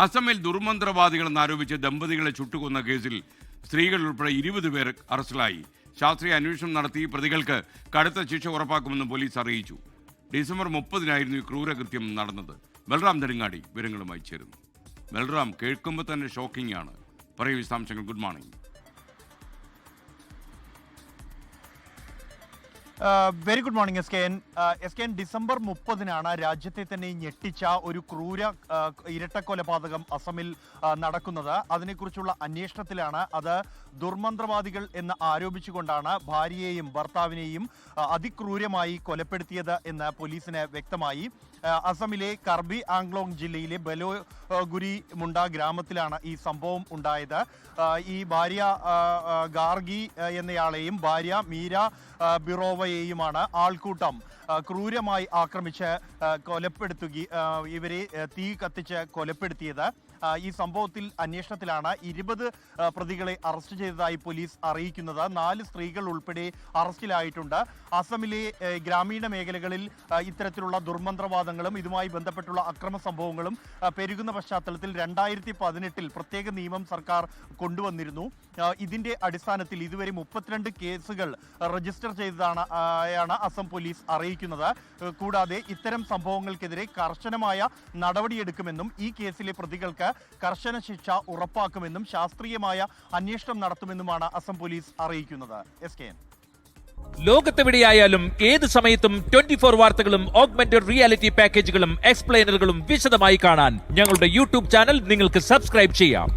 അസമിൽ ദുർമന്ത്രവാദികളെന്നാരോപിച്ച് ദമ്പതികളെ ചുട്ടുകൊന്ന കേസിൽ സ്ത്രീകൾ ഉൾപ്പെടെ 20 പേർ അറസ്റ്റിലായി. ശാസ്ത്രീയ അന്വേഷണം നടത്തി പ്രതികൾക്ക് കടുത്ത ശിക്ഷ ഉറപ്പാക്കുമെന്ന് പോലീസ് അറിയിച്ചു. ഡിസംബർ 30-നായിരുന്നു ഈ ക്രൂരകൃത്യം നടന്നത്. ബൽറാം നെടുങ്ങാടി വിവരങ്ങളുമായി ചേരുന്നു. ബൽറാം, കേൾക്കുമ്പോൾ തന്നെ ഷോക്കിംഗ് ആണ്. പറയൂ വിശദാംശങ്ങൾ. Good morning. Very good morning S K N. December 30-നാണ് രാജ്യത്തെ തന്നെ ഞെട്ടിച്ച ഒരു ക്രൂര ഇരട്ടക്കൊലപാതകം അസമിൽ നടക്കുന്നത്. അതിനെക്കുറിച്ചുള്ള അന്വേഷണത്തിലാണ് അത് ദുർമന്ത്രവാദികൾ എന്ന് ആരോപിച്ചുകൊണ്ടാണ് ഭാര്യയെയും ഭർത്താവിനെയും അതിക്രൂരമായി കൊലപ്പെടുത്തിയത് എന്ന് പോലീസിന് വ്യക്തമായി. അസമിലെ കർബി ആംഗ്ലോങ് ജില്ലയിലെ ബലോഗുരി മുണ്ട ഗ്രാമത്തിലാണ് ഈ സംഭവം ഉണ്ടായത്. ഈ ഭാര്യ ഗാർഗി എന്നയാളെയും ഭാര്യ മീര ബിറോവയെയുമാണ് ആൾക്കൂട്ടം ക്രൂരമായി ആക്രമിച്ച് ഇവരെ തീ കത്തിച്ച് കൊലപ്പെടുത്തിയത്. ഈ സംഭവത്തിൽ അന്വേഷണത്തിലാണ് 20 പ്രതികളെ അറസ്റ്റ് ചെയ്തതായി പോലീസ് അറിയിക്കുന്നത്. 4 സ്ത്രീകൾ ഉൾപ്പെടെ അറസ്റ്റിലായിട്ടുണ്ട്. അസമിലെ ഗ്രാമീണ മേഖലകളിൽ ഇത്തരത്തിലുള്ള ദുർമന്ത്രവാദങ്ങളും ഇതുമായി ബന്ധപ്പെട്ടുള്ള അക്രമ സംഭവങ്ങളും പെരുകുന്ന പശ്ചാത്തലത്തിൽ 2018-ൽ പ്രത്യേക നിയമം സർക്കാർ കൊണ്ടുവന്നിരുന്നു. ഇതിന്റെ അടിസ്ഥാനത്തിൽ ഇതുവരെ 32 കേസുകൾ രജിസ്റ്റർ ചെയ്തതാണ് അസം പോലീസ് അറിയിക്കുന്നത്. കൂടാതെ ഇത്തരം സംഭവങ്ങൾക്കെതിരെ കർശനമായ നടപടിയെടുക്കുമെന്നും ഈ കേസിലെ പ്രതികൾക്ക് കർശന ശിക്ഷ ഉറപ്പാക്കുമെന്നും ശാസ്ത്രീയമായ അന്വേഷണം നടത്തുമെന്നുമാണ് അസം പോലീസ് അറിയിക്കുന്നത്. ലോകത്തെവിടെയായാലും ഏത് സമയത്തും 24 വാർത്തകളും ഓഗ്മെന്റഡ് റിയാലിറ്റി പാക്കേജുകളും എക്സ്പ്ലെയിനറുകളും വിശദമായി കാണാൻ ഞങ്ങളുടെ യൂട്യൂബ് ചാനൽ നിങ്ങൾക്ക് സബ്സ്ക്രൈബ് ചെയ്യാം.